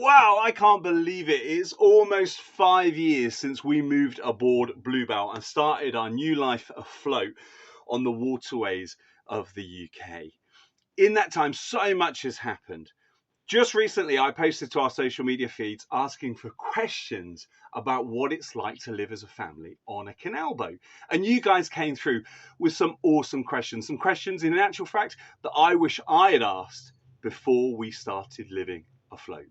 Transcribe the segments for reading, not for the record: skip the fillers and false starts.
Wow, I can't believe it. It's almost 5 years since we moved aboard Bluebell and started our new life afloat on the waterways of the UK. In that time, so much has happened. Just recently, I posted to our social media feeds asking for questions about what it's like to live as a family on a canal boat. And you guys came through with some awesome questions, some questions in actual fact that I wish I had asked before we started living afloat.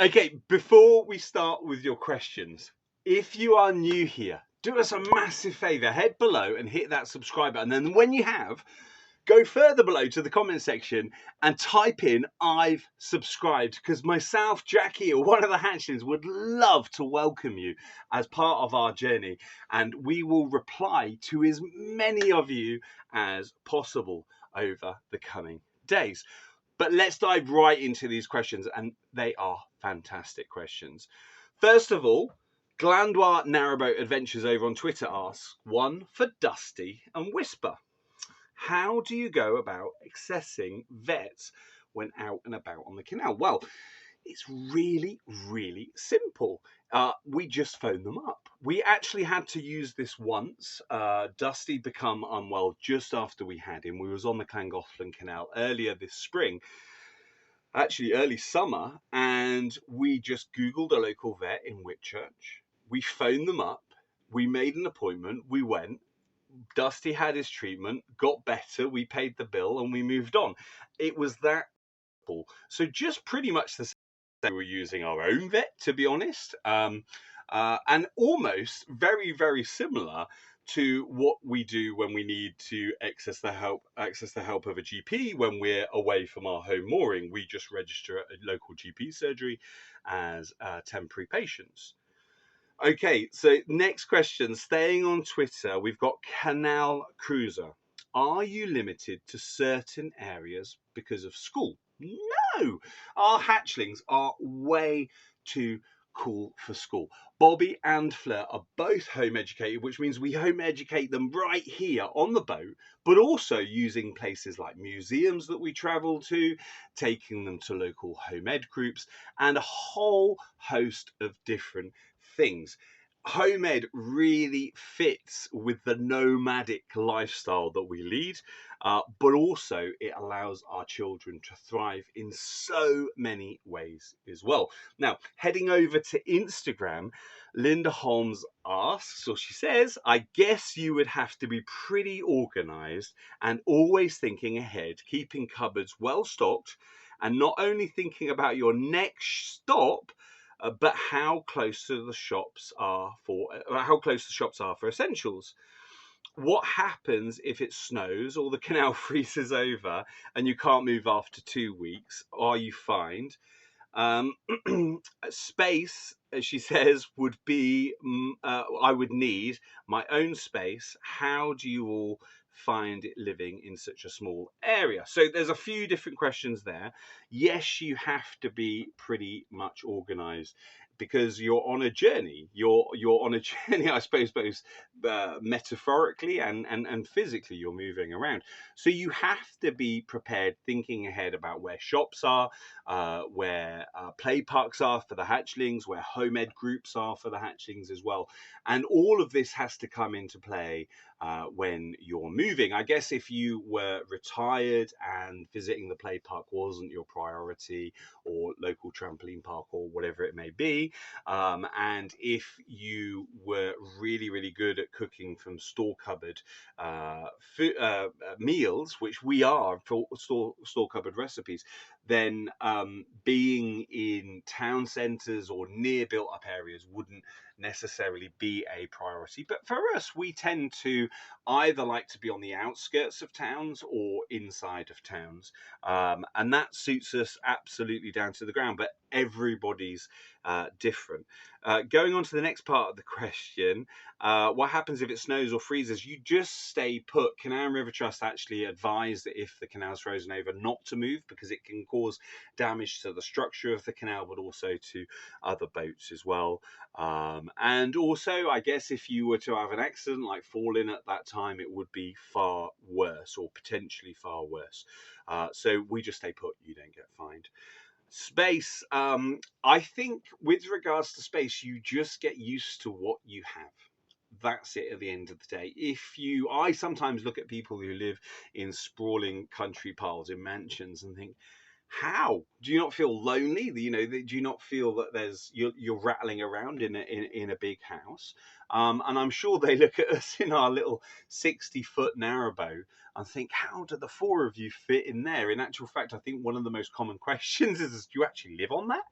Okay, before we start with your questions, if you are new here, do us a massive favor, head below and hit that subscribe button. And then when you have, go further below to the comment section and type in I've subscribed, because myself, Jackie, or one of the Hatchlings would love to welcome you as part of our journey, and we will reply to as many of you as possible over the coming days. But let's dive right into these questions, and they are fantastic questions. First of all, Glandois Narrowboat Adventures over on Twitter asks, one for Dusty and Whisper. How do you go about accessing vets when out and about on the canal? Well, it's really, really simple. We just phone them up. We actually had to use this once. Dusty become unwell just after we had him. We was on the Llangollen Canal earlier this spring, actually early summer, and we just Googled a local vet in Whitchurch. We phoned them up. We made an appointment. We went. Dusty had his treatment, got better. We paid the bill and we moved on. It was that simple. So just pretty much the same. We were using our own vet, to be honest, and almost very, very similar to what we do when we need to access the help of a GP when we're away from our home mooring. We just register at a local GP surgery as temporary patients. Okay, so next question. Staying on Twitter, we've got Canal Cruiser. Are you limited to certain areas because of school? No, our hatchlings are way too cool for school. Bobby and Fleur are both home educated, which means we home educate them right here on the boat, but also using places like museums that we travel to, taking them to local home ed groups, and a whole host of different things. Home ed really fits with the nomadic lifestyle that we lead, but also it allows our children to thrive in so many ways as well. Now, heading over to Instagram, Linda Holmes asks, or she says, I guess you would have to be pretty organized and always thinking ahead, keeping cupboards well stocked, and not only thinking about your next stop, but how close the shops are for essentials. What happens if it snows or the canal freezes over and you can't move after 2 weeks? Are you fined? Space, as she says, would be I would need my own space. How do you all find it living in such a small area? So there's a few different questions there. Yes, you have to be pretty much organized because you're on a journey. You're on a journey, I suppose, both metaphorically and physically. You're moving around, so you have to be prepared, thinking ahead about where shops are, where play parks are for the hatchlings, where home ed groups are for the hatchlings as well. And all of this has to come into play when you're moving. I guess if you were retired and visiting the play park wasn't your priority, or local trampoline park, or whatever it may be, and if you were really, really good at cooking from store cupboard meals, which we are for store cupboard recipes, then being in town centres or near built up areas wouldn't necessarily be a priority. But for us, we tend to either like to be on the outskirts of towns or inside of towns, and that suits us absolutely down to the ground. But everybody's different. Going on to the next part of the question, what happens if it snows or freezes? You just stay put. Canal and River Trust actually advise that if the canal's frozen over, not to move, because it can cause damage to the structure of the canal, but also to other boats as well. And also, I guess if you were to have an accident, like fall in at that time, it would be far worse, or potentially far worse. So we just stay put. You don't get fined. Space, I think with regards to space, you just get used to what you have. That's it at the end of the day. I sometimes look at people who live in sprawling country piles in mansions and think, how do you not feel lonely? Do you not feel that you're rattling around in a big house? And I'm sure they look at us in our little 60-foot narrowboat and think, how do the four of you fit in there? In actual fact, I think one of the most common questions is, do you actually live on that?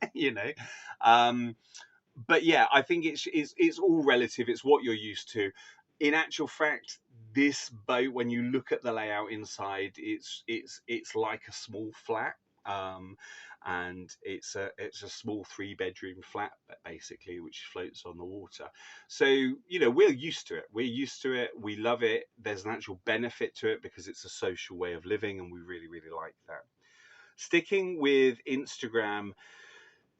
But yeah, I think it's all relative. It's what you're used to. In actual fact, this boat, when you look at the layout inside, it's like a small flat, and it's a small 3-bedroom flat basically, which floats on the water. So we're used to it. We're used to it. We love it. There's an actual benefit to it because it's a social way of living, and we really, really like that. Sticking with Instagram,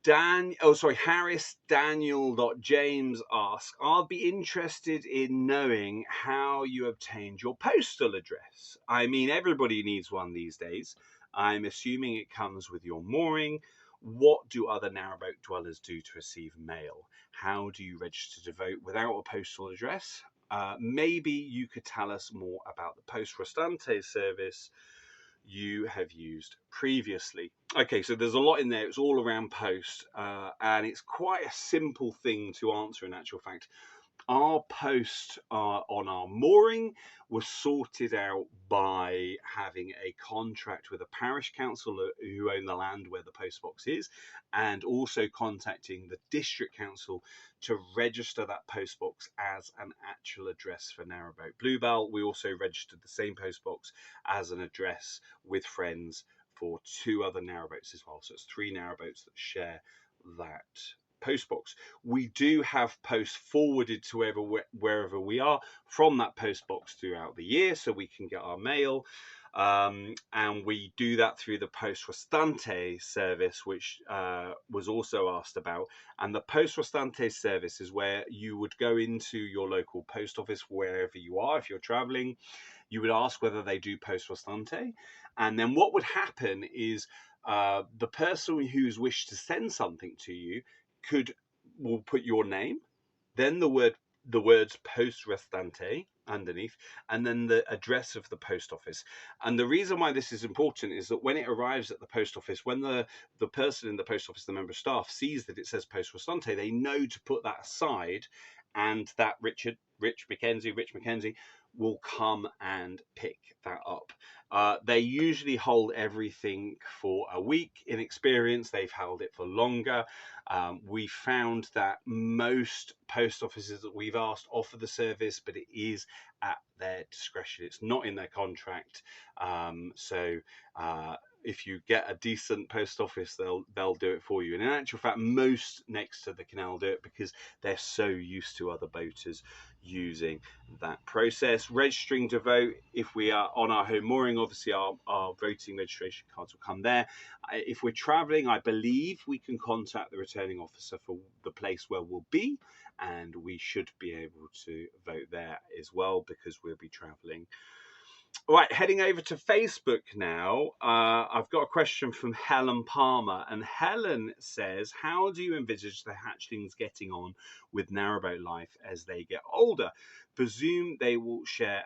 Harris Daniel.James asks, I'll be interested in knowing how you obtained your postal address. I mean, everybody needs one these days. I'm assuming it comes with your mooring. What do other narrowboat dwellers do to receive mail? How do you register to vote without a postal address? Maybe you could tell us more about the Post Restante service you have used previously. Okay, so there's a lot in there. It's all around post, and it's quite a simple thing to answer in actual fact. Our post on our mooring was sorted out by having a contract with a parish council who own the land where the post box is, and also contacting the district council to register that post box as an actual address for Narrowboat Bluebell. We also registered the same post box as an address with friends for 2 other narrowboats as well. So it's 3 narrowboats that share that post box. We do have posts forwarded to wherever we are from that post box throughout the year, so we can get our mail, and we do that through the Post Restante service, which was also asked about. And the Post Restante service is where you would go into your local post office wherever you are. If you're traveling, you would ask whether they do Post Restante, and then what would happen is the person who's wished to send something to you will put your name, then the words Post Restante underneath, and then the address of the post office. And the reason why this is important is that when it arrives at the post office, when the person in the post office, the member of staff, sees that it says Post Restante, they know to put that aside, and that Rich McKenzie will come and pick that up. They usually hold everything for a week. In experience, they've held it for longer. We found that most post offices that we've asked offer the service, but it is at their discretion. It's not in their contract. If you get a decent post office, they'll do it for you. And in actual fact, most next to the canal do it because they're so used to other boaters using that process. Registering to vote, if we are on our home mooring, obviously our voting registration cards will come there. If we're traveling, I believe we can contact the returning officer for the place where we'll be, and we should be able to vote there as well because we'll be traveling. All right, heading over to Facebook now. I've got a question from Helen Palmer, and Helen says, how do you envisage the hatchlings getting on with narrowboat life as they get older? Presume they will share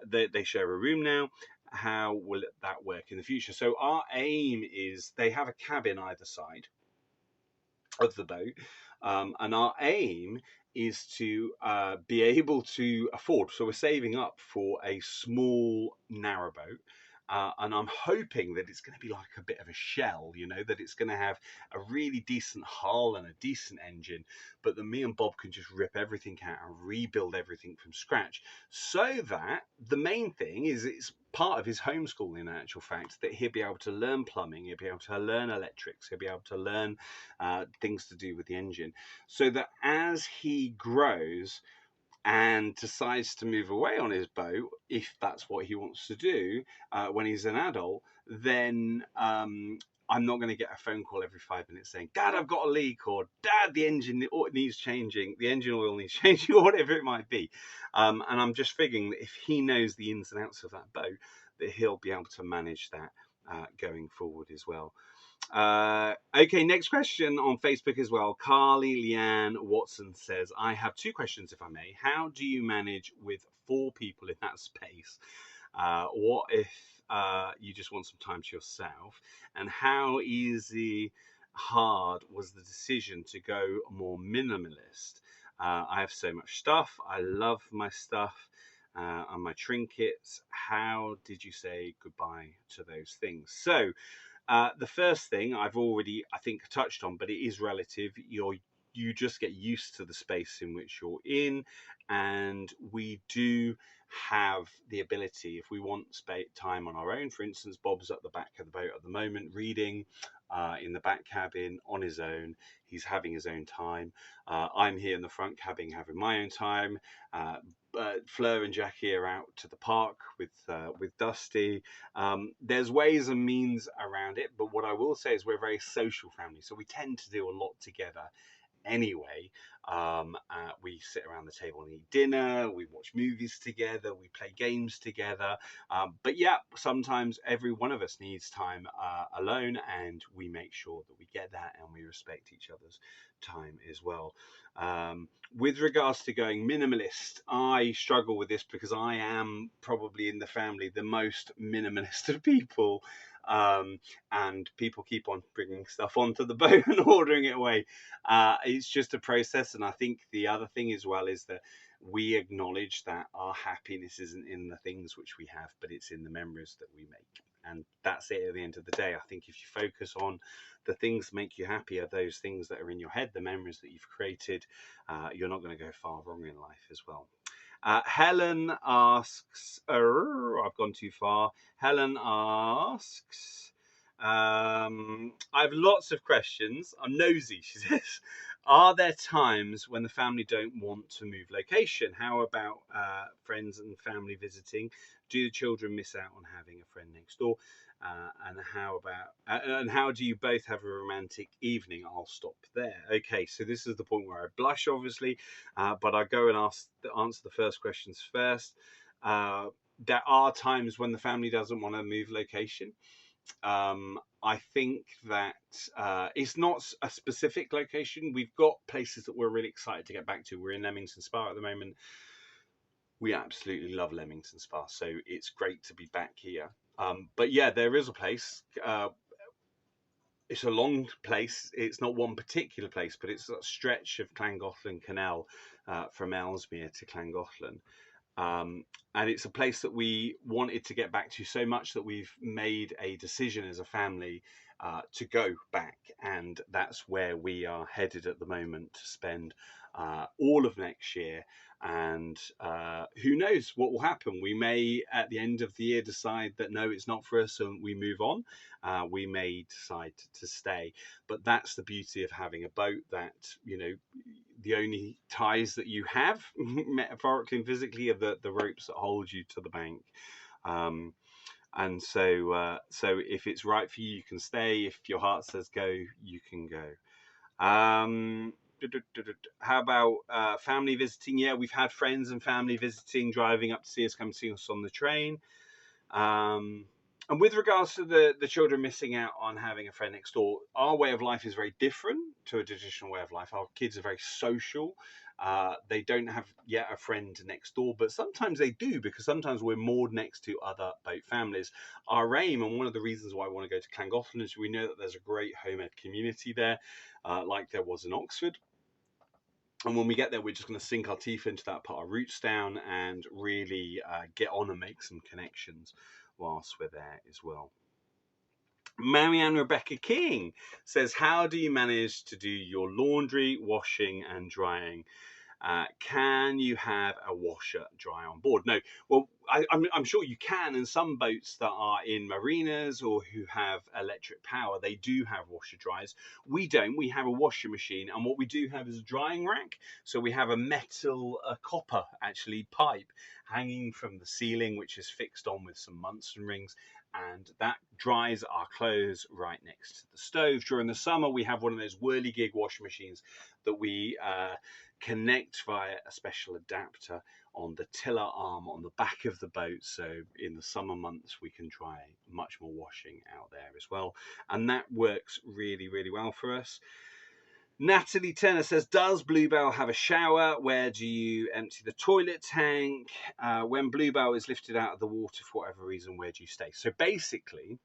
they share a room now. How will that work in the future? So our aim is they have a cabin either side of the boat, and our aim is to be able to afford, so we're saving up for a small narrowboat, and I'm hoping that it's going to be like a bit of a shell, you know, that it's going to have a really decent hull and a decent engine, but that me and Bob can just rip everything out and rebuild everything from scratch, so that the main thing is it's part of his homeschooling, in actual fact, that he'll be able to learn plumbing, he'll be able to learn electrics, he'll be able to learn things to do with the engine, so that as he grows and decides to move away on his boat, if that's what he wants to do when he's an adult, then I'm not going to get a phone call every 5 minutes saying, "Dad, I've got a leak," or "Dad, the engine needs changing, the engine oil needs changing," or whatever it might be. And I'm just figuring that if he knows the ins and outs of that boat, that he'll be able to manage that going forward as well. Okay, next question on Facebook as well. Carly Leanne Watson says, I have two questions, if I may. How do you manage with 4 people in that space? What if you just want some time to yourself? And how hard was the decision to go more minimalist? I have so much stuff. I love my stuff and my trinkets. How did you say goodbye to those things? So, the first thing I've already, I think, touched on, but it is relative. You just get used to the space in which you're in, and we do have the ability, if we want time on our own. For instance, Bob's at the back of the boat at the moment, reading in the back cabin on his own. He's having his own time. I'm here in the front cabin having my own time. Fleur and Jackie are out to the park with Dusty. There's ways and means around it, but what I will say is we're a very social family, so we tend to do a lot together anyway. We sit around the table and eat dinner, we watch movies together, we play games together, but yeah, sometimes every one of us needs time alone, and we make sure that we get that and we respect each other's time as well. With regards to going minimalist, I struggle with this because I am probably in the family the most minimalist of people, and people keep on bringing stuff onto the boat and ordering it away. It's just a process, and I think the other thing as well is that we acknowledge that our happiness isn't in the things which we have, but it's in the memories that we make. And that's it at the end of the day. I think if you focus on the things that make you happy, are those things that are in your head, the memories that you've created, you're not going to go far wrong in life as well. Helen asks, I've gone too far. Helen asks, I have lots of questions. I'm nosy, she says. Are there times when the family don't want to move location? How about friends and family visiting? Do the children miss out on having a friend next door? And how do you both have a romantic evening? I'll stop there. Okay, so this is the point where I blush, obviously, but I go and answer the first questions first. There are times when the family doesn't want to move location. I think that it's not a specific location. We've got places that we're really excited to get back to. We're in Leamington Spa at the moment. We absolutely love Leamington Spa, so it's great to be back here. But yeah, there is a place. It's a long place. It's not one particular place, but it's a stretch of Llangollen Canal from Ellesmere to Llangollen. And it's a place that we wanted to get back to so much that we've made a decision as a family to go back. And that's where we are headed at the moment to spend all of next year. And who knows what will happen? We may, at the end of the year, decide that no, it's not for us and we move on. We may decide to stay. But that's the beauty of having a boat, that, you know, the only ties that you have, metaphorically and physically, are the ropes that hold you to the bank. And so if it's right for you, you can stay. If your heart says go, you can go. How about family visiting? Yeah, we've had friends and family visiting, driving up to see us, come see us on the train. And with regards to the children missing out on having a friend next door, our way of life is very different to a traditional way of life. Our kids are very social. They don't have yet a friend next door, but sometimes they do, because sometimes we're moored next to other boat families. Our aim, and one of the reasons why I want to go to Llangollen, is we know that there's a great home ed community there, like there was in Oxford. And when we get there, we're just going to sink our teeth into that, put our roots down, and really get on and make some connections whilst we're there as well. Marianne Rebecca King says, how do you manage to do your laundry, washing and drying? Can you have a washer dry on board? No. Well, I'm sure you can. And some boats that are in marinas or who have electric power, they do have washer dryers. We don't. We have a washing machine. And what we do have is a drying rack. So we have a metal, copper actually pipe hanging from the ceiling, which is fixed on with some Munson rings. And that dries our clothes right next to the stove. During the summer, we have one of those whirligig washing machines that we connect via a special adapter on the tiller arm on the back of the boat. So in the summer months, we can dry much more washing out there as well. And that works really, really well for us. Natalie Turner says, does Bluebell have a shower? Where do you empty the toilet tank? When Bluebell is lifted out of the water for whatever reason, where do you stay? So basically,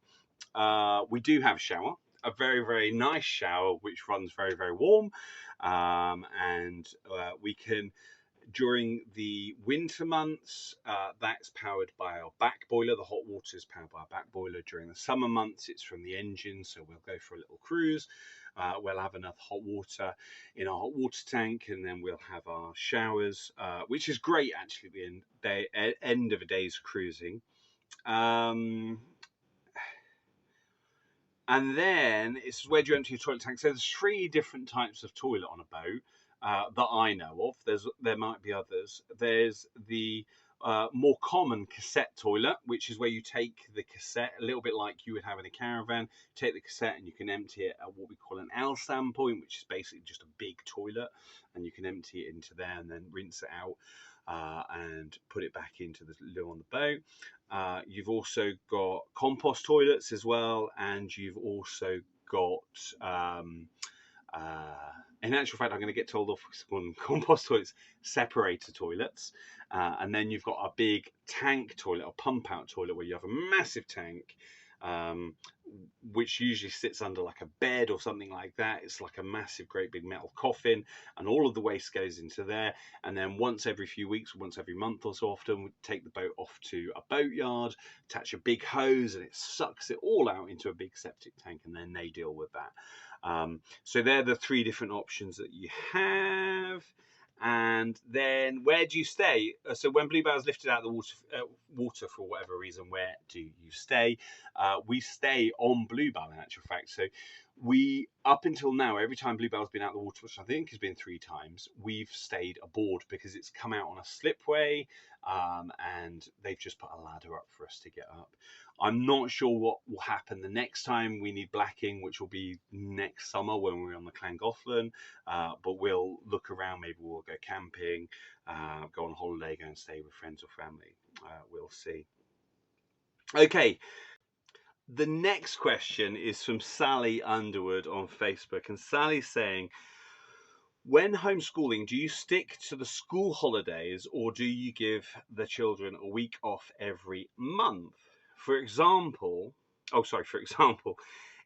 we do have a shower, a very, very nice shower, which runs very, very warm. And we can, during the winter months, that's powered by our back boiler. The hot water is powered by our back boiler. During the summer months, it's from the engine. So we'll go for a little cruise. We'll have enough hot water in our hot water tank, and then we'll have our showers, which is great actually at the end of a day's cruising. And then it's where do you empty your toilet tank? So there's 3 different types of toilet on a boat that I know of. There might be others. There's the more common cassette toilet, which is where you take the cassette, a little bit like you would have in a caravan, take the cassette and you can empty it at what we call an L standpoint, which is basically just a big toilet, and you can empty it into there and then rinse it out and put it back into the loo on the boat. You've also got compost toilets as well, and you've also got in actual fact, I'm going to get told off on compost toilets, separator toilets. And then you've got a big tank toilet, a pump out toilet, where you have a massive tank, which usually sits under like a bed or something like that. It's like a massive, great big metal coffin, and all of the waste goes into there. And then once every few weeks, once every month or so often, we take the boat off to a boatyard, attach a big hose, and it sucks it all out into a big septic tank, and then they deal with that. So they're the 3 different options that you have. And then where do you stay? So when Bluebell is lifted out of the water for whatever reason, where do you stay? We stay on Bluebell in actual fact. So we, up until now, every time Bluebell's been out of the water, which I think has been 3 times, we've stayed aboard because it's come out on a slipway, and they've just put a ladder up for us to get up. I'm not sure what will happen the next time we need blacking, which will be next summer when we're on the Llangollen. But we'll look around. Maybe we'll go camping, go on holiday, go and stay with friends or family. We'll see. Okay. The next question is from Sally Underwood on Facebook. And Sally's saying, when homeschooling, do you stick to the school holidays or do you give the children a week off every month? For example,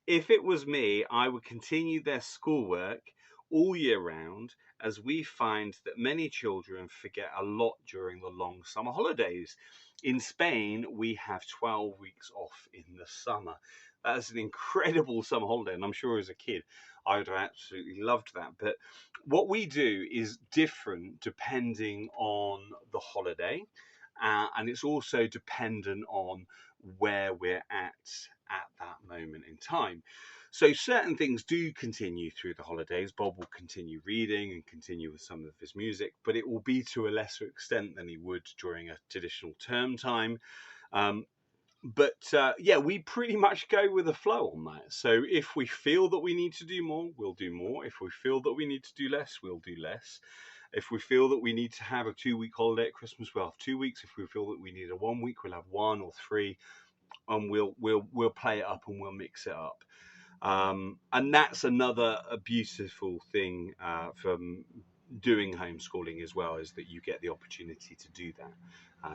if it was me, I would continue their schoolwork all year round, as we find that many children forget a lot during the long summer holidays. In Spain, we have 12 weeks off in the summer. That's an incredible summer holiday, and I'm sure as a kid I would have absolutely loved that. But what we do is different depending on the holiday, and it's also dependent on where we're at that moment in time. So certain things do continue through the holidays. Bob will continue reading and continue with some of his music, but it will be to a lesser extent than he would during a traditional term time. But we pretty much go with the flow on that. So if we feel that we need to do more, we'll do more. If we feel that we need to do less, we'll do less. If we feel that we need to have a 2-week holiday at Christmas, we'll have 2 weeks. If we feel that we need a 1 week, we'll have 1 or 3, and we'll play it up and we'll mix it up. And that's another beautiful thing from doing homeschooling as well, is that you get the opportunity to do that.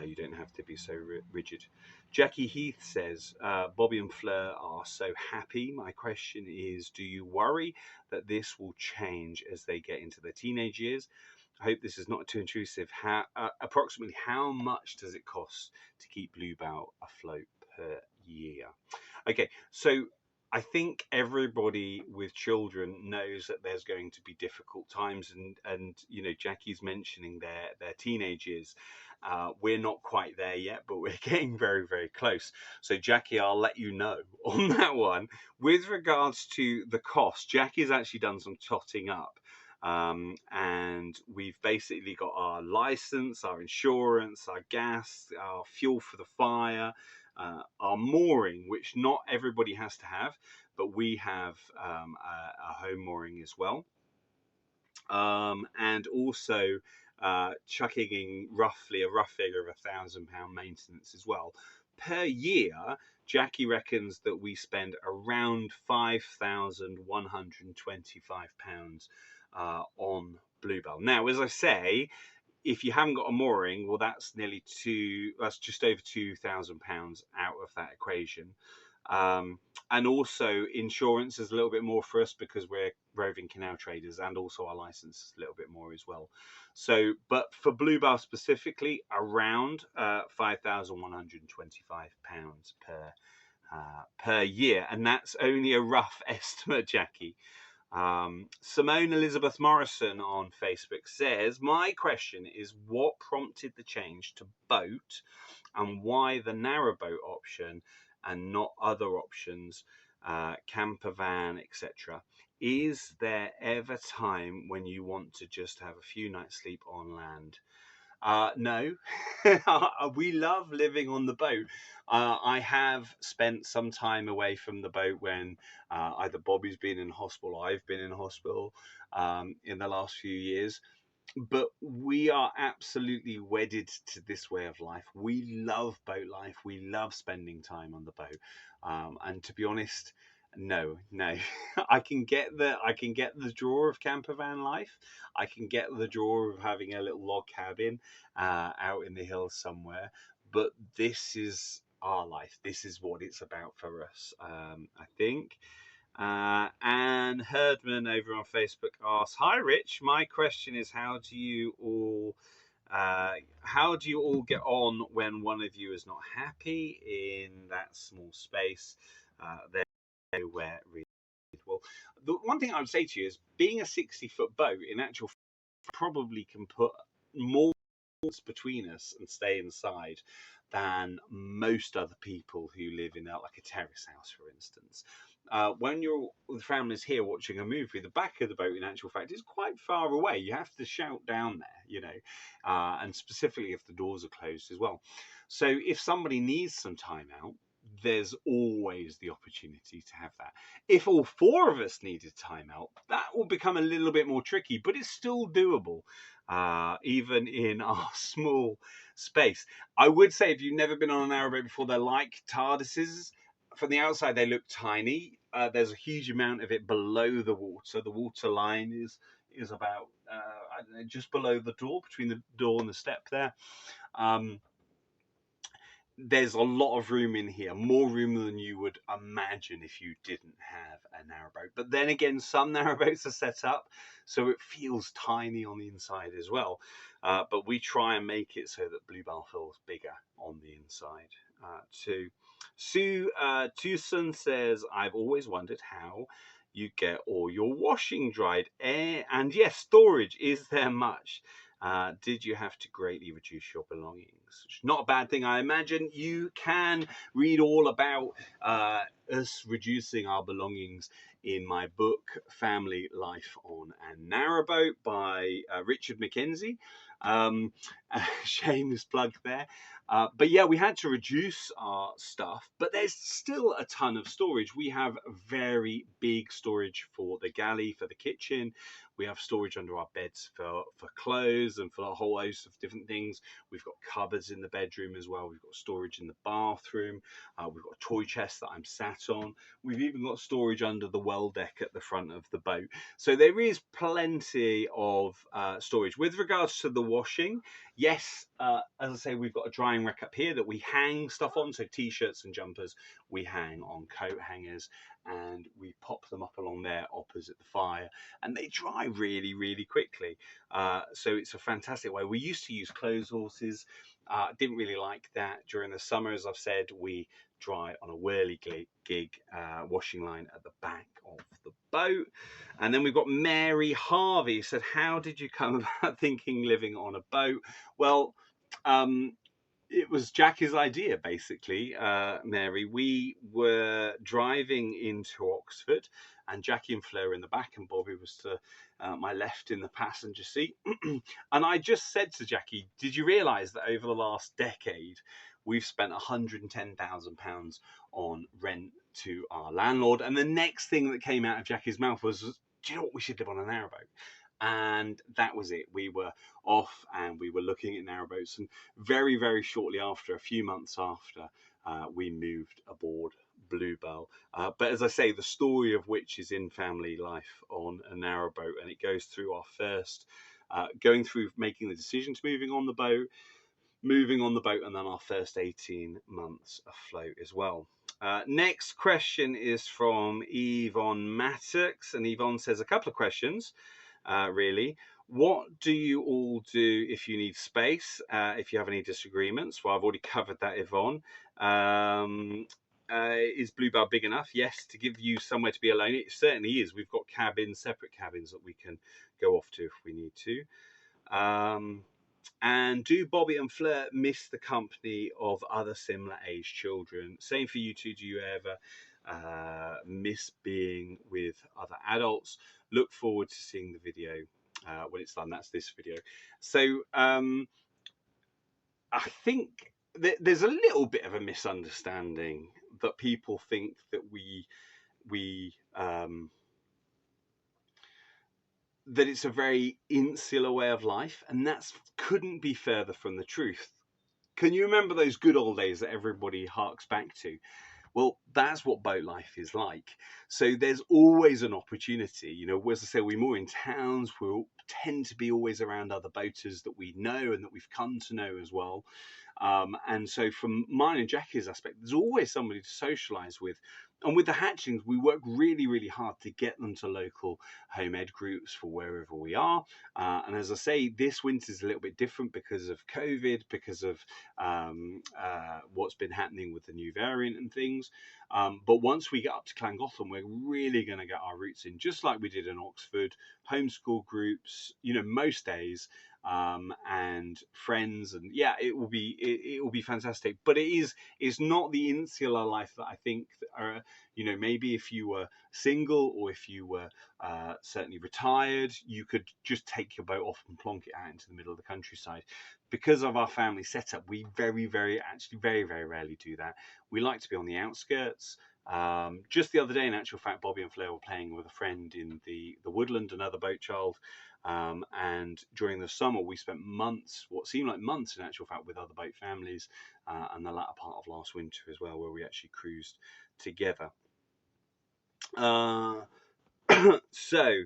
You don't have to be so rigid. Jackie Heath says, Bobby and Fleur are so happy. My question is, do you worry that this will change as they get into their teenage years? I hope this is not too intrusive. Approximately how much does it cost to keep Bluebell afloat per year? Okay, so I think everybody with children knows that there's going to be difficult times, and Jackie's mentioning their teenage years. We're not quite there yet, but we're getting very, very close. So Jackie, I'll let you know on that one. With regards to the cost, Jackie's actually done some totting up. And we've basically got our license, our insurance, our gas, our fuel for the fire, our mooring, which not everybody has to have, but we have a home mooring as well. And also chucking in roughly a rough figure of £1,000 maintenance as well. Per year, Jackie reckons that we spend around £5,125 on Bluebell. Now, as I say, if you haven't got a mooring, well, that's that's just over £2,000 out of that equation. And also insurance is a little bit more for us because we're roving canal traders, and also our license is a little bit more as well. So, but for Bluebell specifically, around £5,125 per year, and that's only a rough estimate, Jackie. Simone Elizabeth Morrison on Facebook says, my question is, what prompted the change to boat, and why the narrowboat option and not other options, camper van, etc.? Is there ever time when you want to just have a few nights sleep on land? No, we love living on the boat. I have spent some time away from the boat when either Bobby's been in hospital or I've been in hospital in the last few years. But we are absolutely wedded to this way of life. We love boat life. We love spending time on the boat. And to be honest, no. I can get the draw of camper van life. I can get the draw of having a little log cabin out in the hills somewhere. But this is our life. This is what it's about for us. I think. And Herdman over on Facebook asks, "Hi, Rich. My question is, how do you all get on when one of you is not happy in that small space? They're nowhere really well." The one thing I would say to you is, being a 60-foot boat, in actual fact, probably can put more between us and stay inside than most other people who live in like a terrace house, for instance. When you're with families here watching a movie, the back of the boat, in actual fact, is quite far away. You have to shout down there, and specifically if the doors are closed as well. So if somebody needs some time out, there's always the opportunity to have that. If all four of us needed time out, that will become a little bit more tricky, but it's still doable, even in our small space. I would say, if you've never been on a narrowboat before, they're like TARDISes. From the outside, they look tiny. There's a huge amount of it below the water. The water line is about I don't know, just below the door, between the door and the step there. There's a lot of room in here, more room than you would imagine if you didn't have a narrowboat. But then again, some narrowboats are set up so it feels tiny on the inside as well. But we try and make it so that Bluebell feels bigger on the inside too. Sue Tucson says, "I've always wondered how you get all your washing dried. And yes, storage, is there much? Did you have to greatly reduce your belongings?" Not a bad thing, I imagine. You can read all about us reducing our belongings in my book, Family Life on a Narrowboat, by Richard Mackenzie. Shameless plug there. But yeah, we had to reduce our stuff, but there's still a ton of storage. We have very big storage for the galley, for the kitchen. We have storage under our beds for clothes and for a whole host of different things. We've got cupboards in the bedroom as well. We've got storage in the bathroom. We've got a toy chest that I'm sat on. We've even got storage under the well deck at the front of the boat. So there is plenty of storage. With regards to the washing, yes, as I say, we've got a drying rack up here that we hang stuff on. So t-shirts and jumpers we hang on coat hangers, and we pop them up along there opposite the fire, and they dry really, really quickly. So it's a fantastic way. We used to use clothes horses. Didn't really like that. During the summer, as I've said, we dry on a whirligig washing line at the back of the boat. And then we've got Mary Harvey said, how did you come about thinking living on a boat? Well, it was Jackie's idea, basically, Mary. We were driving into Oxford, and Jackie and Fleur in the back, and Bobby was to my left in the passenger seat. And I just said to Jackie, did you realise that over the last decade, we've spent £110,000 on rent to our landlord? And the next thing that came out of Jackie's mouth was, do you know what, we should live on a narrowboat. And that was it. We were off and we were looking at narrowboats, and very, very shortly after, a few months after, we moved aboard Bluebell. But as I say, the story of which is in family life on a narrowboat, and it goes through our first, going through making the decision to moving on the boat, and then our first 18 months afloat as well. Next question is from Yvonne Mattox, and Yvonne says a couple of questions. Really. What do you all do if you need space? If you have any disagreements? Well, I've already covered that, Yvonne. Is Bluebell big enough? Yes, to give you somewhere to be alone. It certainly is. We've got cabins, separate cabins that we can go off to if we need to. And do Bobby and Fleur miss the company of other similar age children? Same for you two. Do you ever miss being with other adults? Look forward to seeing the video when it's done. That's this video. So I think there's a little bit of a misunderstanding that people think that that it's a very insular way of life, and that couldn't be further from the truth. Can you remember those good old days that everybody harks back to? Well, that's what boat life is like. So there's always an opportunity. You know, as I say, we're more in towns. We'll tend to be always around other boaters that we know and that we've come to know as well. And so from mine and Jackie's aspect, there's always somebody to socialise with. And with the Hatchlings, we work really, really hard to get them to local home ed groups for wherever we are. And as I say, this winter is a little bit different because of COVID, because of what's been happening with the new variant and things. But once we get up to Llangollen, we're really going to get our roots in, just like we did in Oxford. Homeschool groups, you know, most days. And friends, and yeah, it will be fantastic. But it's not the insular life that I think, you know, maybe if you were single, or if you were certainly retired, you could just take your boat off and plonk it out into the middle of the countryside. Because of our family setup, we very, very rarely do that. We like to be on the outskirts. Just the other day, in actual fact, Bobby and Fleur were playing with a friend in the woodland, another boat child. And during the summer, we spent months, what seemed like months in actual fact, with other boat families, and the latter part of last winter as well, where we actually cruised together. So,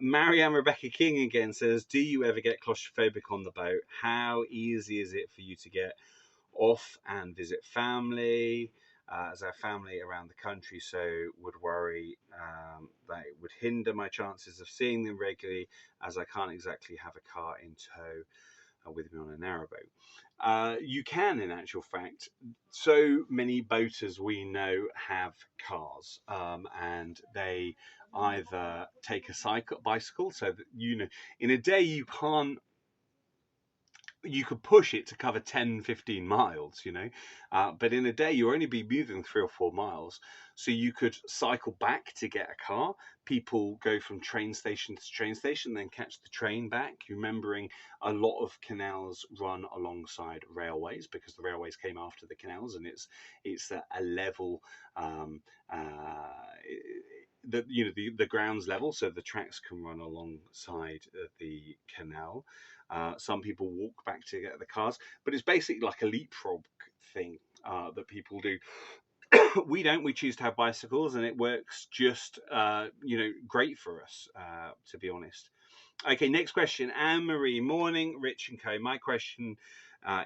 Marianne Rebecca King again says, do you ever get claustrophobic on the boat? How easy is it for you to get off and visit family? As our family around the country, so would worry that it would hinder my chances of seeing them regularly, as I can't exactly have a car in tow with me on a narrowboat. You can, in actual fact. So many boaters we know have cars, and they either take a bicycle, so that, you know, in a day you could push it to cover 10-15 miles, you know, but in a day you'll only be moving 3 or 4 miles. So you could cycle back to get a car. People go from train station to train station, then catch the train back. Remembering a lot of canals run alongside railways, because the railways came after the canals, and it's a level the grounds level, so the tracks can run alongside the canal. Some people walk back to get the cars, but it's basically like a leapfrog thing that people do. We don't. We choose to have bicycles, and it works just great for us, to be honest. Okay, next question. Anne Marie, morning, Rich and Co. My question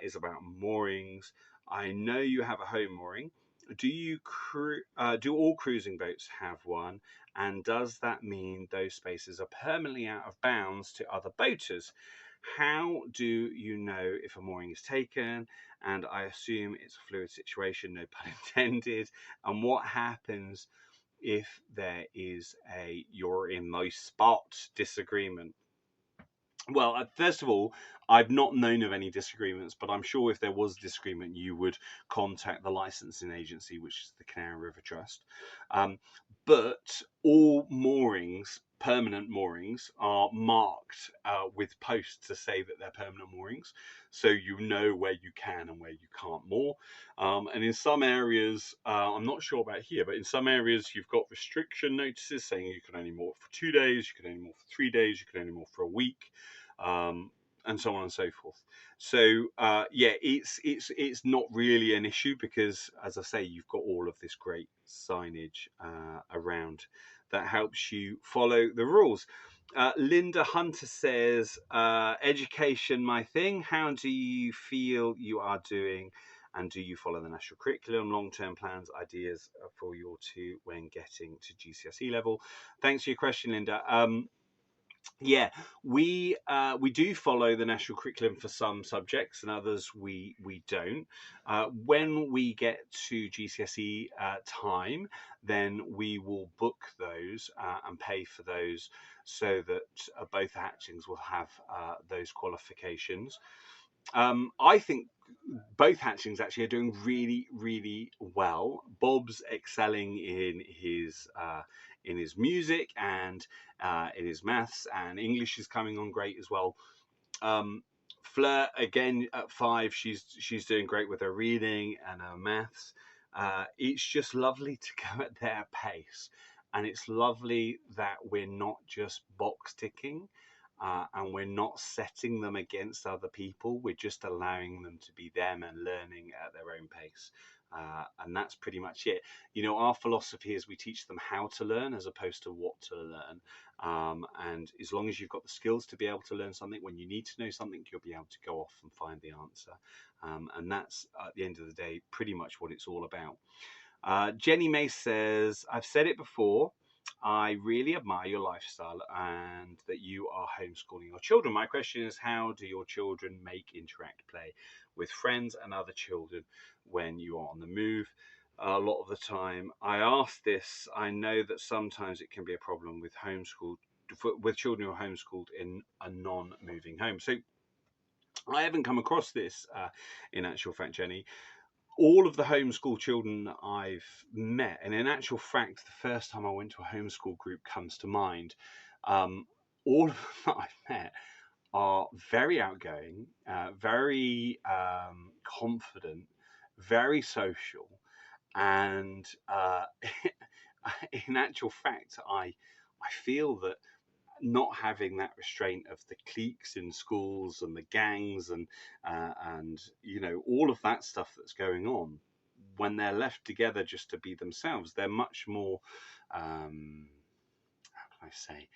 is about moorings. I know you have a home mooring. Do all cruising boats have one? And does that mean those spaces are permanently out of bounds to other boaters? How do you know if a mooring is taken? And I assume it's a fluid situation, no pun intended. And what happens if there is a "you're in my spot" disagreement? Well, first of all, I've not known of any disagreements, but I'm sure if there was disagreement, you would contact the licensing agency, which is the Canal River Trust. Um, but all moorings, permanent moorings, are marked with posts to say that they're permanent moorings, so you know where you can and where you can't moor. And in some areas, I'm not sure about here, but in some areas, you've got restriction notices saying you can only moor for 2 days, you can only moor for 3 days, you can only moor for a week. And so on and so forth. So yeah, it's not really an issue because, as I say, you've got all of this great signage around that helps you follow the rules. Linda Hunter says, education, my thing. How do you feel you are doing? And do you follow the national curriculum, long-term plans, ideas for your two when getting to GCSE level? Thanks for your question, Linda. Yeah, we do follow the national curriculum for some subjects, and others we don't. When we get to GCSE time, then we will book those and pay for those, so that both the Hatchlings will have those qualifications. I think both Hatchlings actually are doing really, really well. Bob's excelling in his music and in his maths, and English is coming on great as well. Fleur again at 5, she's doing great with her reading and her maths. It's just lovely to go at their pace, and it's lovely that we're not just box ticking. And we're not setting them against other people. We're just allowing them to be them and learning at their own pace. And that's pretty much it. Our philosophy is we teach them how to learn as opposed to what to learn. And as long as you've got the skills to be able to learn something, when you need to know something, you'll be able to go off and find the answer. And that's, at the end of the day, pretty much what it's all about. Jenny May says, I've said it before, I really admire your lifestyle and that you are homeschooling your children. My question is, how do your children make interact play with friends and other children when you are on the move? A lot of the time I ask this. I know that sometimes it can be a problem with children who are homeschooled in a non-moving home. So I haven't come across this in actual fact, Jenny. All of the homeschool children I've met, and in actual fact, the first time I went to a homeschool group comes to mind. All of them that I've met are very outgoing, very confident, very social, and in actual fact, I feel that not having that restraint of the cliques in schools and the gangs and all of that stuff that's going on, when they're left together just to be themselves, they're much more how can I say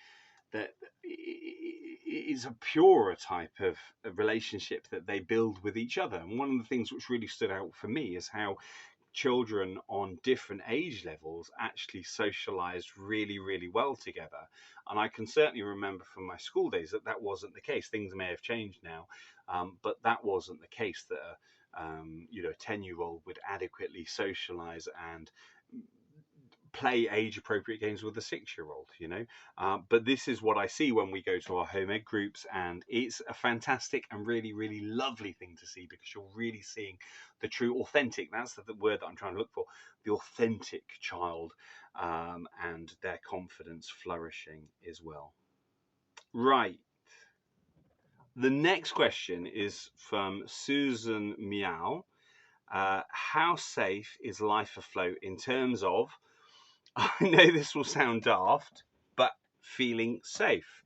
that it's a purer type of relationship that they build with each other. And one of the things which really stood out for me is how children on different age levels actually socialized really, really well together. And I can certainly remember from my school days that wasn't the case. Things may have changed now, but that wasn't the case, that a 10-year-old would adequately socialize and play age appropriate games with a 6-year-old. But this is what I see when we go to our home ed groups, and it's a fantastic and really, really lovely thing to see, because you're really seeing the true authentic, that's the word that I'm trying to look for, the authentic child, and their confidence flourishing as well. Right, the next question is from Susan Meow. How safe is life afloat in terms of I know this will sound daft, but feeling safe.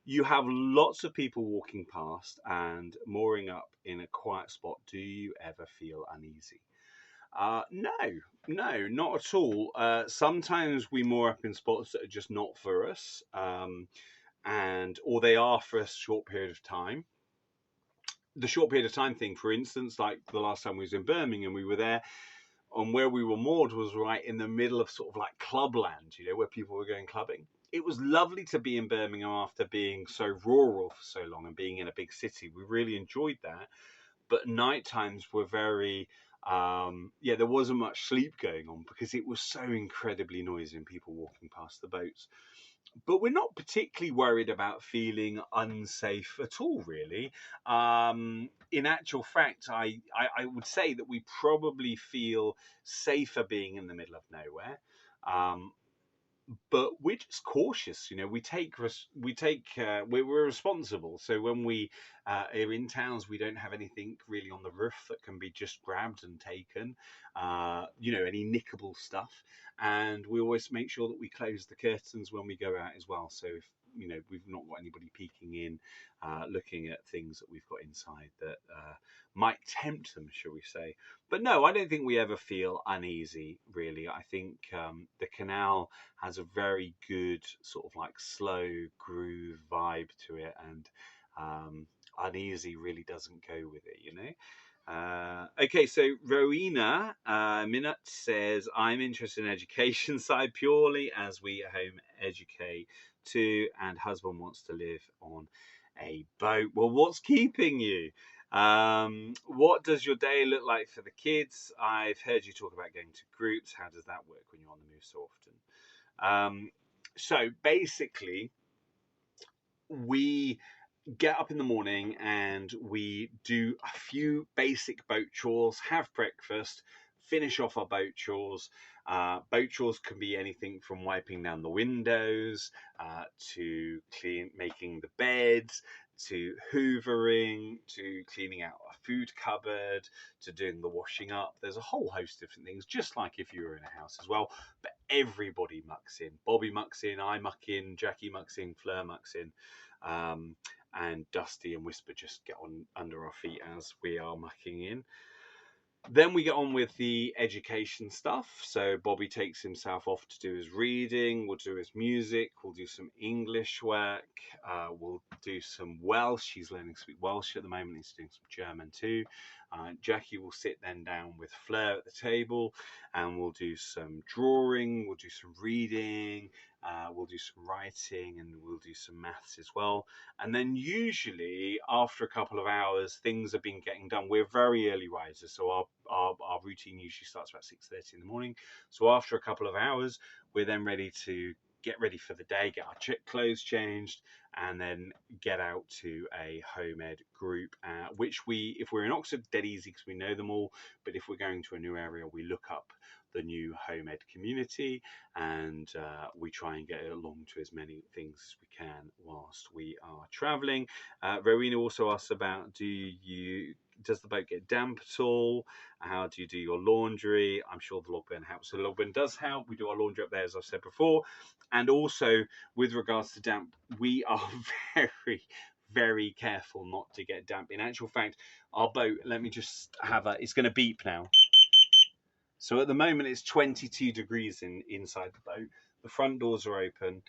You have lots of people walking past and mooring up in a quiet spot. Do you ever feel uneasy? No, no, not at all. Sometimes we moor up in spots that are just not for us, and or they are for a short period of time. The short period of time thing, for instance, like the last time we was in Birmingham, we were there, and where we were moored was right in the middle of sort of like clubland, you know, where people were going clubbing. It was lovely to be in Birmingham after being so rural for so long and being in a big city. We really enjoyed that. But night times were very, yeah, there wasn't much sleep going on because it was so incredibly noisy and people walking past the boats. But we're not particularly worried about feeling unsafe at all, really. In actual fact, I would say that we probably feel safer being in the middle of nowhere. Um, but we're just cautious, you know. We're responsible. So when we are in towns, we don't have anything really on the roof that can be just grabbed and taken, you know, any nickable stuff. And we always make sure that we close the curtains when we go out as well, so if, you know, we've not got anybody peeking in, looking at things that we've got inside that might tempt them, shall we say. But no, I don't think we ever feel uneasy, really. I think the canal has a very good sort of like slow groove vibe to it, and uneasy really doesn't go with it, you know. Okay, so Rowena Minut says, I'm interested in education side purely as we at home educate too, and husband wants to live on a boat. Well, what's keeping you? What does your day look like for the kids? I've heard you talk about going to groups. How does that work when you're on the move so often? So basically, we get up in the morning and we do a few basic boat chores, have breakfast, finish off our boat chores. Boat chores can be anything from wiping down the windows, to making the beds, to hoovering, to cleaning out a food cupboard, to doing the washing up. There's a whole host of different things, just like if you were in a house as well. But everybody mucks in. Bobby mucks in, I muck in, Jackie mucks in, Fleur mucks in. And Dusty and Whisper just get on under our feet as we are mucking in. Then we get on with the education stuff. So Bobby takes himself off to do his reading, we'll do his music, we'll do some English work, we'll do some Welsh. He's learning to speak Welsh at the moment, he's doing some German too. Jackie will sit then down with Fleur at the table and we'll do some drawing, we'll do some reading, we'll do some writing, and we'll do some maths as well. And then usually after a couple of hours, things have been getting done. We're very early risers, so our routine usually starts about 6:30 in the morning. So after a couple of hours, we're then ready to get ready for the day, get our clothes changed, and then get out to a home ed group, which we, if we're in Oxford, dead easy because we know them all. But if we're going to a new area, we look up the new home ed community, and we try and get along to as many things as we can whilst we are traveling. Rowena also asks about, does the boat get damp at all? How do you do your laundry? I'm sure the log burn helps. So the log burn does help. We do our laundry up there, as I've said before. And also with regards to damp, we are very, very careful not to get damp. In actual fact, our boat, let me just it's going to beep now. So at the moment it's 22 degrees inside the boat. The front doors are open,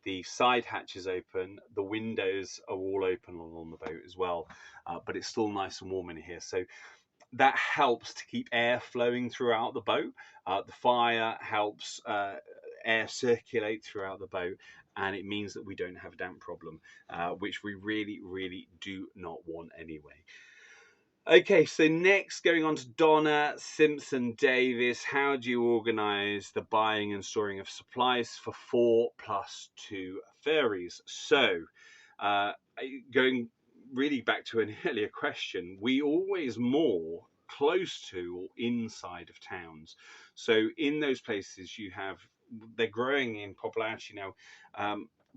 the side hatch is open, the windows are all open along the boat as well, but it's still nice and warm in here. So that helps to keep air flowing throughout the boat. The fire helps air circulate throughout the boat, and it means that we don't have a damp problem, which we really, really do not want anyway. Okay, so next, going on to Donna Simpson Davis. How do you organise the buying and storing of supplies for 4+2 fairies? So, going really back to an earlier question, we always moor close to or inside of towns. So in those places they're growing in popularity now.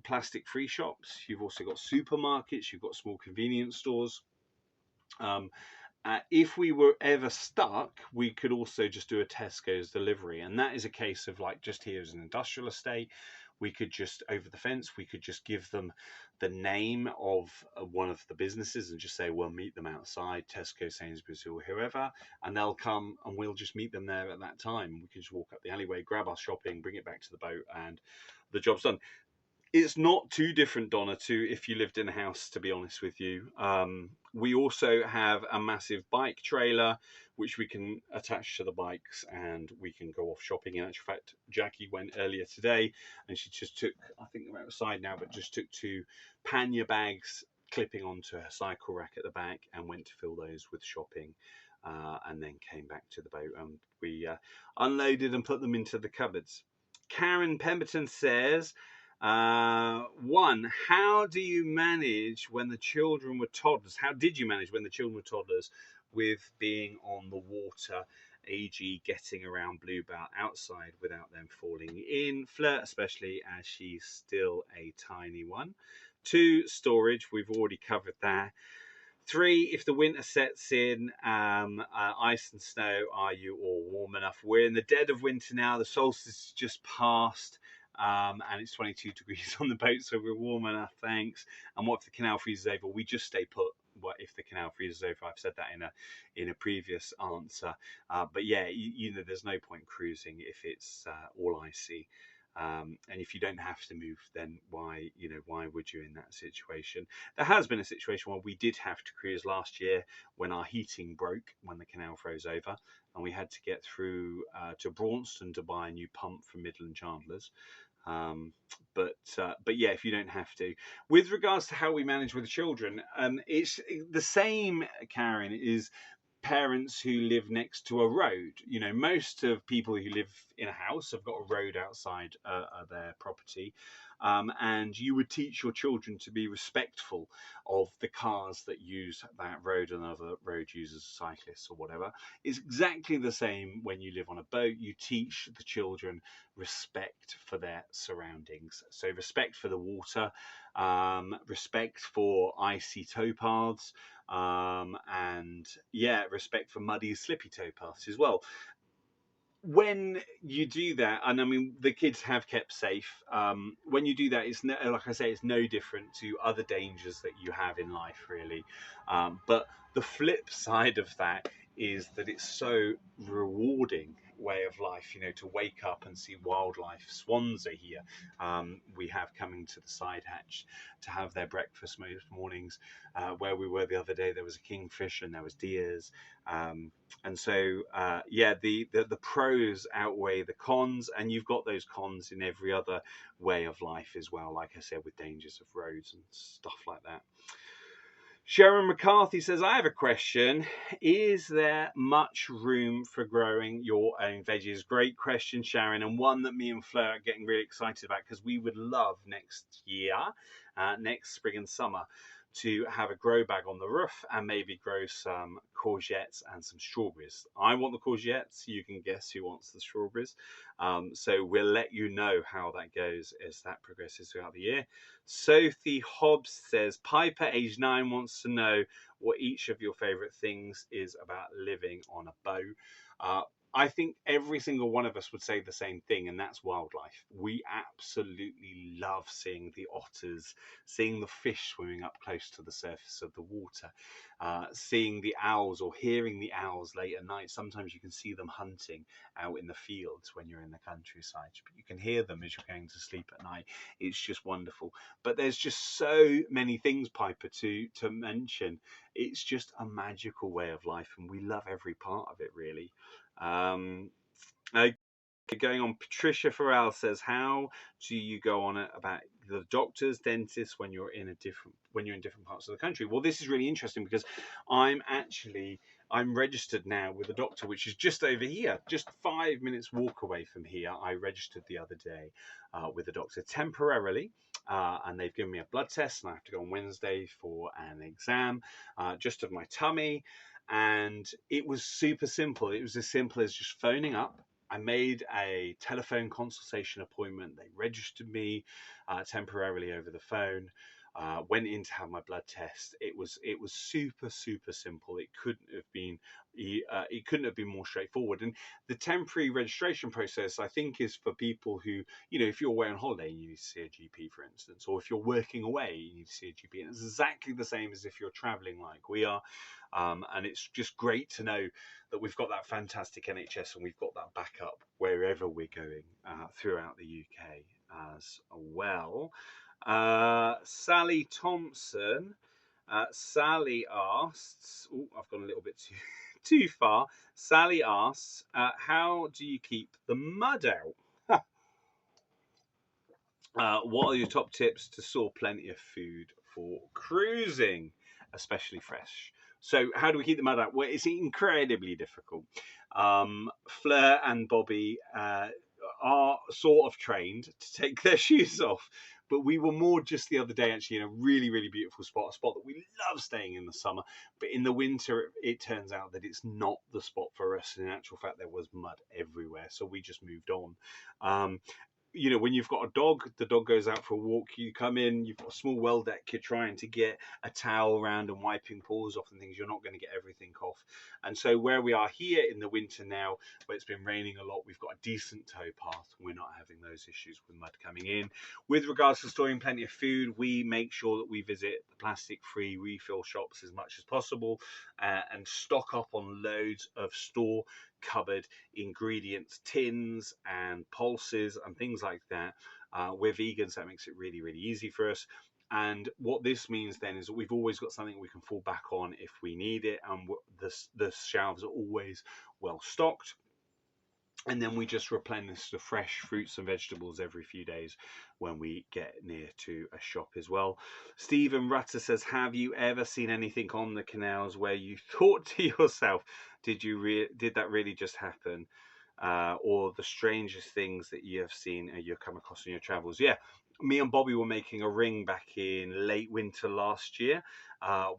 Plastic-free shops. You've also got supermarkets. You've got small convenience stores. If we were ever stuck, we could also just do a Tesco's delivery. And that is a case of like, just here is an industrial estate. We could just, over the fence, we could just give them the name of one of the businesses and just say, we'll meet them outside, Tesco, Sainsbury's, or whoever, and they'll come and we'll just meet them there at that time. We can just walk up the alleyway, grab our shopping, bring it back to the boat, and the job's done. It's not too different, Donna, to if you lived in a house, to be honest with you. We also have a massive bike trailer, which we can attach to the bikes and we can go off shopping. In actual fact, Jackie went earlier today and she just took, I think they're outside now, but just took 2 pannier bags clipping onto her cycle rack at the back and went to fill those with shopping. And then came back to the boat and we unloaded and put them into the cupboards. Karen Pemberton says, 1, how do you manage when the children were toddlers? How did you manage when the children were toddlers with being on the water, e.g. getting around Bluebell outside without them falling in? Flirt, especially as she's still a tiny one. 2, storage, we've already covered that. 3, if the winter sets in, ice and snow, are you all warm enough? We're in the dead of winter now. The solstice is just passed. And it's 22 degrees on the boat, so we're warm enough, thanks. And what if the canal freezes over? We just stay put. What if the canal freezes over? I've said that in a previous answer. But yeah, you know, there's no point cruising if it's all icy. And if you don't have to move, then why would you in that situation? There has been a situation where we did have to cruise last year when our heating broke when the canal froze over, and we had to get through to Braunston to buy a new pump from Midland Chandlers. But yeah, if you don't have to. With regards to how we manage with the children, it's the same, Karen, is parents who live next to a road. You know, most of people who live in a house have got a road outside their property. And you would teach your children to be respectful of the cars that use that road and other road users, cyclists or whatever. It's exactly the same when you live on a boat. You teach the children respect for their surroundings. So respect for the water, respect for icy towpaths, and yeah, respect for muddy, slippy towpaths as well. When you do that, and I mean, the kids have kept safe. When you do that, it's no, like I say, it's no different to other dangers that you have in life, really. But the flip side of that is that it's so rewarding way of life, you know, to wake up and see wildlife. Swans are here. We have coming to the side hatch to have their breakfast most mornings. Where we were the other day, there was a kingfisher and there was deers. And so, yeah, the pros outweigh the cons, and you've got those cons in every other way of life as well, like I said, with dangers of roads and stuff like that. Sharon McCarthy says, I have a question. Is there much room for growing your own veggies? Great question, Sharon, and one that me and Fleur are getting really excited about, because we would love next year, next spring and summer, to have a grow bag on the roof and maybe grow some courgettes and some strawberries. I want the courgettes. You can guess who wants the strawberries. So we'll let you know how that goes as that progresses throughout the year. Sophie Hobbs says, Piper, age 9, wants to know what each of your favourite things is about living on a boat. I think every single one of us would say the same thing, and that's wildlife. We absolutely love seeing the otters, seeing the fish swimming up close to the surface of the water, seeing the owls or hearing the owls late at night. Sometimes you can see them hunting out in the fields when you're in the countryside, but you can hear them as you're going to sleep at night. It's just wonderful. But there's just so many things, Piper, to mention. It's just a magical way of life, and we love every part of it, really. Going on, Patricia Farrell says, how do you go on about the doctors, dentists when you're in different parts of the country? Well, this is really interesting because I'm registered now with a doctor which is just over here, just 5 minutes walk away from here. I registered the other day with a doctor temporarily, and they've given me a blood test, and I have to go on Wednesday for an exam just of my tummy. And it was super simple. It was as simple as just phoning up. I made a telephone consultation appointment. They registered me temporarily over the phone. went in to have my blood test. It was super simple. It couldn't have been more straightforward. And the temporary registration process, I think, is for people who, if you're away on holiday, you need to see a GP, for instance, or if you're working away, you need to see a GP. And it's exactly the same as if you're traveling like we are. And it's just great to know that we've got that fantastic NHS and we've got that backup wherever we're going throughout the UK as well. Sally Thompson. Sally asks, I've gone a little bit too far. Sally asks, how do you keep the mud out? What are your top tips to store plenty of food for cruising, especially fresh? So how do we keep the mud out? Well, it's incredibly difficult. Fleur and Bobby are sort of trained to take their shoes off, but we were more just the other day actually in a really beautiful spot, a spot that we love staying in the summer, but in the winter it turns out that it's not the spot for us. In actual fact, there was mud everywhere, so we just moved on. When you've got a dog, the dog goes out for a walk, you come in, you've got a small well deck, you're trying to get a towel around and wiping paws off and things, you're not going to get everything off. And so where we are here in the winter now, where it's been raining a lot, we've got a decent tow path. We're not having those issues with mud coming in. With regards to storing plenty of food, we make sure that we visit the plastic-free refill shops as much as possible and stock up on loads of store cupboard ingredients, tins and pulses and things like that. We're vegans, so that makes it really easy for us. And what this means then is that we've always got something we can fall back on if we need it, and the shelves are always well stocked. And then we just replenish the fresh fruits and vegetables every few days when we get near to a shop as well. Stephen Rutter says, have you ever seen anything on the canals where you thought to yourself, did that really just happen? Or the strangest things that you have seen or you've come across in your travels? Yeah, me and Bobby were making a ring back in late winter last year.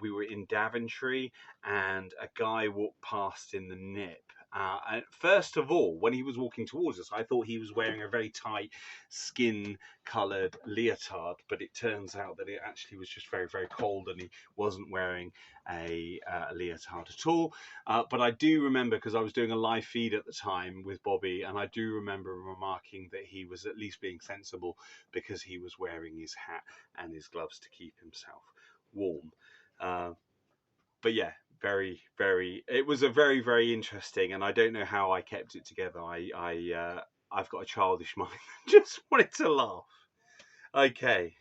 We were in Daventry and a guy walked past in the nip. And first of all, when he was walking towards us, I thought he was wearing a very tight skin-coloured leotard, but it turns out that it actually was just very cold and he wasn't wearing a leotard at all. But I do remember, because I was doing a live feed at the time with Bobby, and I do remember remarking that he was at least being sensible because he was wearing his hat and his gloves to keep himself warm. But yeah, it was a very interesting, and I don't know how I kept it together. I've got a childish mind. Just wanted to laugh. Okay.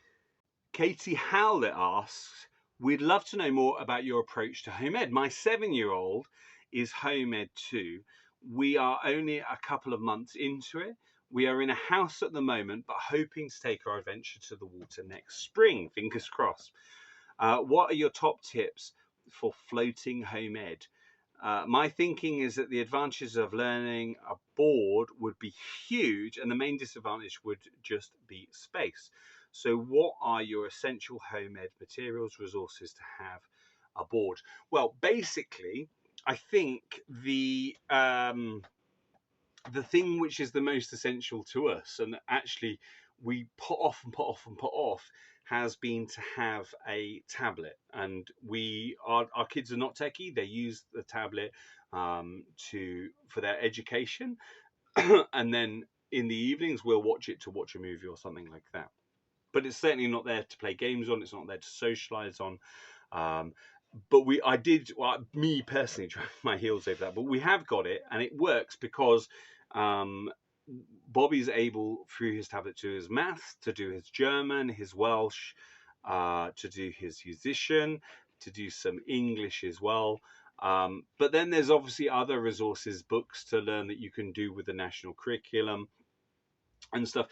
Katie Howlett asks, we'd love to know more about your approach to home ed. My 7-year-old is home ed too. We are only a couple of months into it. We are in a house at the moment, but hoping to take our adventure to the water next spring. Fingers crossed. What are your top tips for floating home ed? My thinking is that the advantages of learning aboard would be huge, and the main disadvantage would just be space. So what are your essential home ed materials, resources to have aboard? Well, basically, I think the thing which is the most essential to us, and actually we put off, has been to have a tablet. And our kids are not techie. They use the tablet for their education, and then in the evenings we'll watch it to watch a movie or something like that. But it's certainly not there to play games on. It's not there to socialize on. But me personally, drive my heels over that. But we have got it, and it works because Bobby's able, through his tablet, to do his maths, to do his German, his Welsh, to do his musician, to do some English as well. But then there's obviously other resources, books to learn that you can do with the national curriculum and stuff.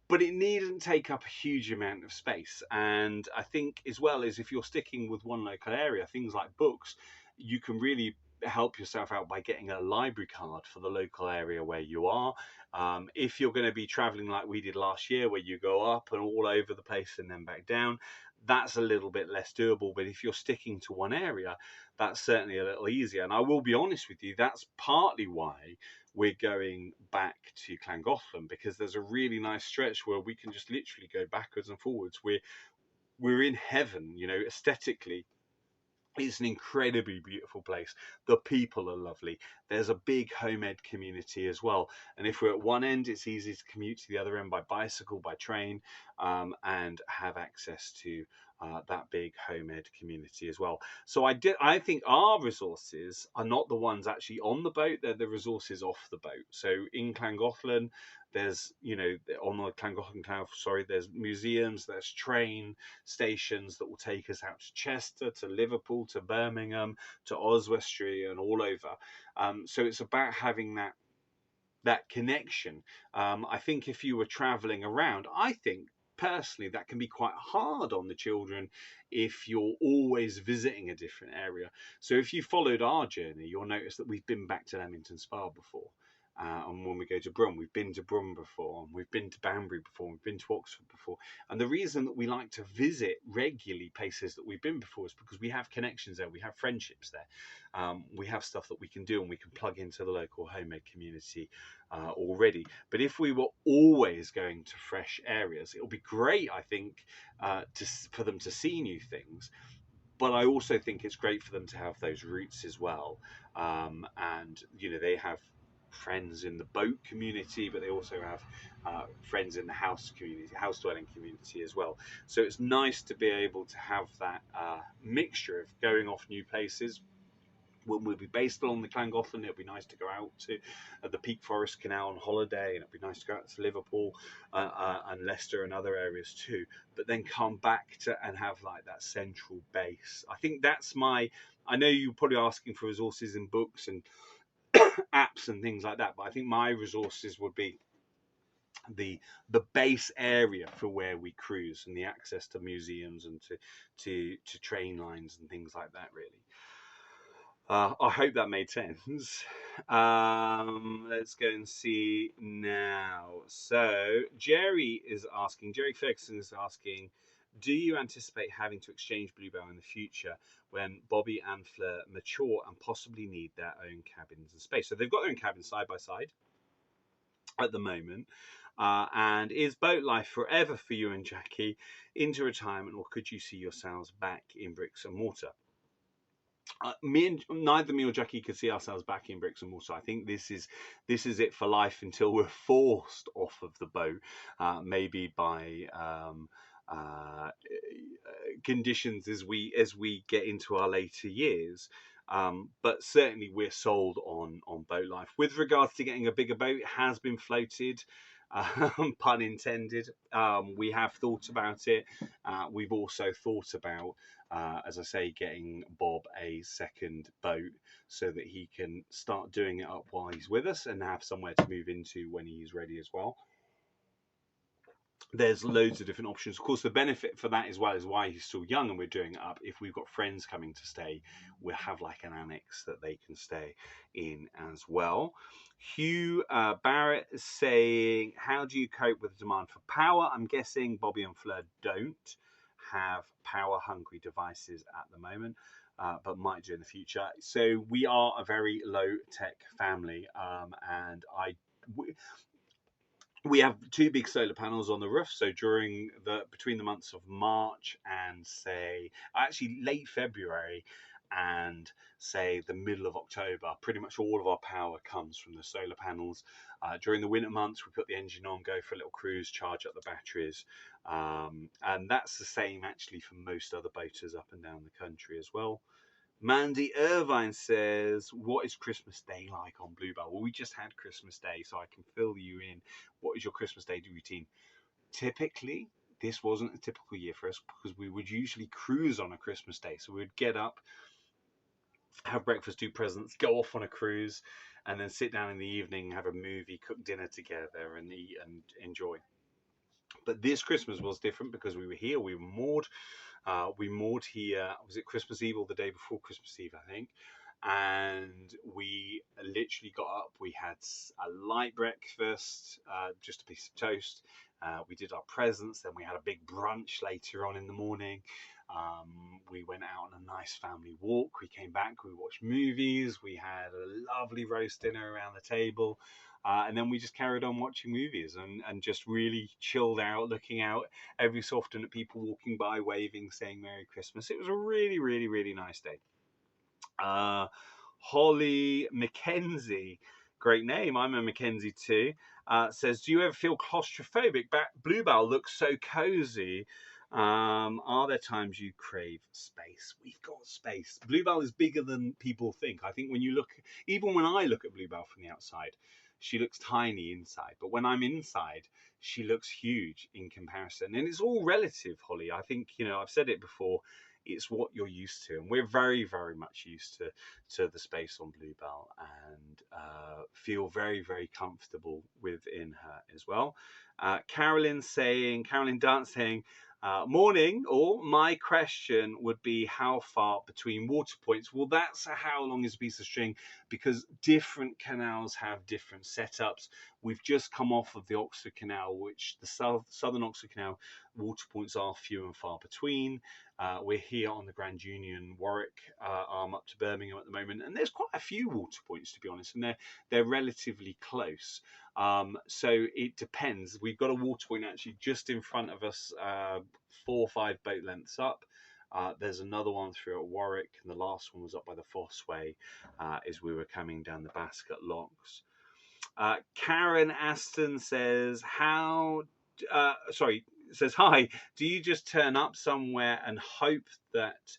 But it needn't take up a huge amount of space. And I think as well as if you're sticking with one local area, things like books, you can really help yourself out by getting a library card for the local area where you are. If you're going to be traveling like we did last year, where you go up and all over the place and then back down, that's a little bit less doable. But if you're sticking to one area, that's certainly a little easier. And I will be honest with you, that's partly why we're going back to Llangollen, because there's a really nice stretch where we can just literally go backwards and forwards. we're in heaven, you know, aesthetically. It's an incredibly beautiful place. The people are lovely. There's a big home ed community as well. And if we're at one end, it's easy to commute to the other end by bicycle, by train, and have access to that big home ed community as well. So I think our resources are not the ones actually on the boat; they're the resources off the boat. So in Llangollen, there's, you know, on the Llangollen Canal, sorry, there's museums, there's train stations that will take us out to Chester, to Liverpool, to Birmingham, to Oswestry, and all over. So it's about having that connection. I think if you were traveling around, I think personally that can be quite hard on the children if you're always visiting a different area. So if you followed our journey, you'll notice that we've been back to Leamington Spa before. And when we go to Brum, we've been to Brum before, and we've been to Banbury before, we've been to Oxford before. And the reason that we like to visit regularly places that we've been before is because we have connections there, we have friendships there, we have stuff that we can do, and we can plug into the local homemade community already. But if we were always going to fresh areas, it would be great, I think, for them to see new things. But I also think it's great for them to have those roots as well. And, you know, they have friends in the boat community, but they also have friends in the house community, house dwelling community as well. So it's nice to be able to have that mixture of going off new places. We'll be based along the Llangollen. It'll be nice to go out to the Peak Forest Canal on holiday, and it'll be nice to go out to Liverpool and Leicester and other areas too. But then come back to and have like that central base. I think that's my. I know you're probably asking for resources and books and apps and things like that, but I think my resources would be the base area for where we cruise and the access to museums and to train lines and things like that. Really. I hope that made sense. Let's go and see now. So Jerry Ferguson is asking, do you anticipate having to exchange Bluebell in the future when Bobby and Fleur mature and possibly need their own cabins and space? So they've got their own cabins side by side at the moment. And is boat life forever for you and Jackie into retirement, or could you see yourselves back in bricks and mortar? Neither me or Jackie could see ourselves back in bricks and mortar. I think this is it for life until we're forced off of the boat, maybe by conditions as we get into our later years. But certainly we're sold on boat life. With regards to getting a bigger boat, it has been floated. Pun intended. We have thought about it. We've also thought about, as I say, getting Bob a second boat so that he can start doing it up while he's with us and have somewhere to move into when he's ready as well. There's loads of different options. Of course, the benefit for that as well is why he's still young and we're doing it up. If we've got friends coming to stay, we'll have like an annex that they can stay in as well. Hugh Barrett is saying, how do you cope with the demand for power? I'm guessing Bobby and Fleur don't have power hungry devices at the moment. But might do in the future. So we are a very low tech family, and we have two big solar panels on the roof. So between the months of March and say actually late February and say the middle of October, pretty much all of our power comes from the solar panels. During the winter months, we put the engine on, go for a little cruise, charge up the batteries, and that's the same actually for most other boaters up and down the country as well. Mandy Irvine says, what is Christmas Day like on Bluebell? Well, we just had Christmas Day, so I can fill you in. What is your Christmas Day routine? Typically, this wasn't a typical year for us because we would usually cruise on a Christmas Day. So we would get up, have breakfast, do presents, go off on a cruise, and then sit down in the evening, have a movie, cook dinner together, and eat and enjoy. But this Christmas was different because we were here, we were moored. We moored here, was it Christmas Eve or the day before Christmas Eve, I think. And we literally got up. We had a light breakfast, just a piece of toast. We did our presents, then we had a big brunch later on in the morning. We went out on a nice family walk. We came back, we watched movies, we had a lovely roast dinner around the table. And then we just carried on watching movies and just really chilled out, looking out every so often at people walking by, waving, saying Merry Christmas. It was a really, really, really nice day. Holly Mackenzie, great name. I'm a Mackenzie too. Says, do you ever feel claustrophobic? Bluebell looks so cozy. Are there times you crave space? We've got space. Bluebell is bigger than people think. I think when you look, even when I look at Bluebell from the outside, she looks tiny inside. But when I'm inside, she looks huge in comparison. And it's all relative, Holly. I think, I've said it before. It's what you're used to, and we're very, very much used to the space on Bluebell, and feel very, very comfortable within her as well. Carolyn Dance saying, morning, or my question would be how far between water points? Well, that's a how long is a piece of string, because different canals have different setups. We've just come off of the Oxford Canal, which the Southern Oxford Canal water points are few and far between. We're here on the Grand Union Warwick arm up to Birmingham at the moment, and there's quite a few water points, to be honest, and they're relatively close. So it depends. We've got a water point actually just in front of us, 4 or 5 boat lengths up. There's another one through at Warwick, and the last one was up by the Fossway as we were coming down the Basket Locks. Karen Aston says, says, hi, do you just turn up somewhere and hope that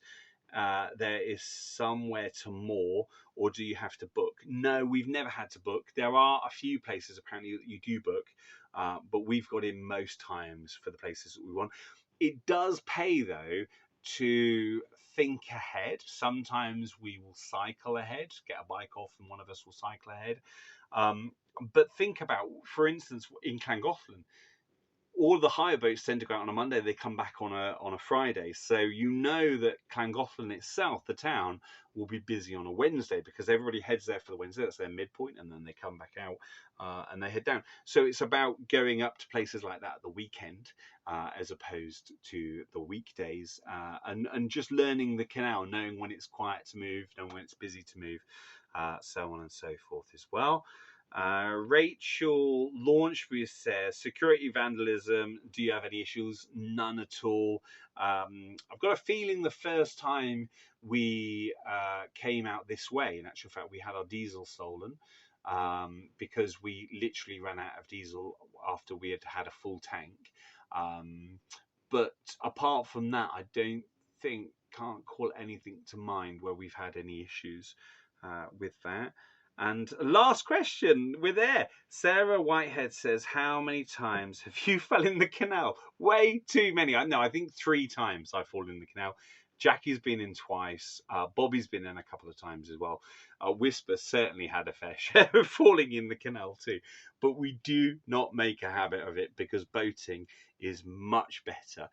there is somewhere to moor, or do you have to book? No, we've never had to book. There are a few places apparently that you do book, but we've got in most times for the places that we want. It does pay though to think ahead. Sometimes we will cycle ahead, get a bike off, and one of us will cycle ahead. But think about, for instance, in Llangollen, all the hire boats tend to go out on a Monday. They come back on a Friday. So that Llangollen itself, the town, will be busy on a Wednesday because everybody heads there for the Wednesday. That's their midpoint, and then they come back out and they head down. So it's about going up to places like that at the weekend as opposed to the weekdays, and just learning the canal, knowing when it's quiet to move, knowing when it's busy to move, so on and so forth as well. Rachel Launchbury says, security vandalism, do you have any issues? None at all. I've got a feeling the first time we came out this way, in actual fact, we had our diesel stolen because we literally ran out of diesel after we had had a full tank. But apart from that, I can't call anything to mind where we've had any issues with that. And last question, we're there. Sarah Whitehead says, how many times have you fell in the canal? Way too many. No, I think 3 times I've fallen in the canal. Jackie's been in twice. Bobby's been in a couple of times as well. Whisper certainly had a fair share of falling in the canal too. But we do not make a habit of it because boating is much better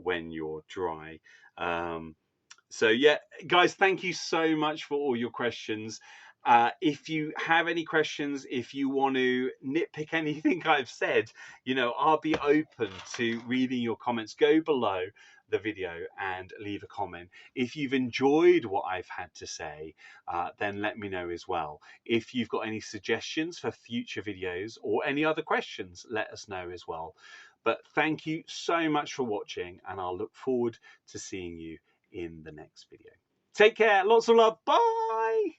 when you're dry. So yeah, guys, thank you so much for all your questions. If you have any questions, if you want to nitpick anything I've said, I'll be open to reading your comments. Go below the video and leave a comment. If you've enjoyed what I've had to say, then let me know as well. If you've got any suggestions for future videos or any other questions, let us know as well. But thank you so much for watching, and I'll look forward to seeing you in the next video. Take care. Lots of love. Bye.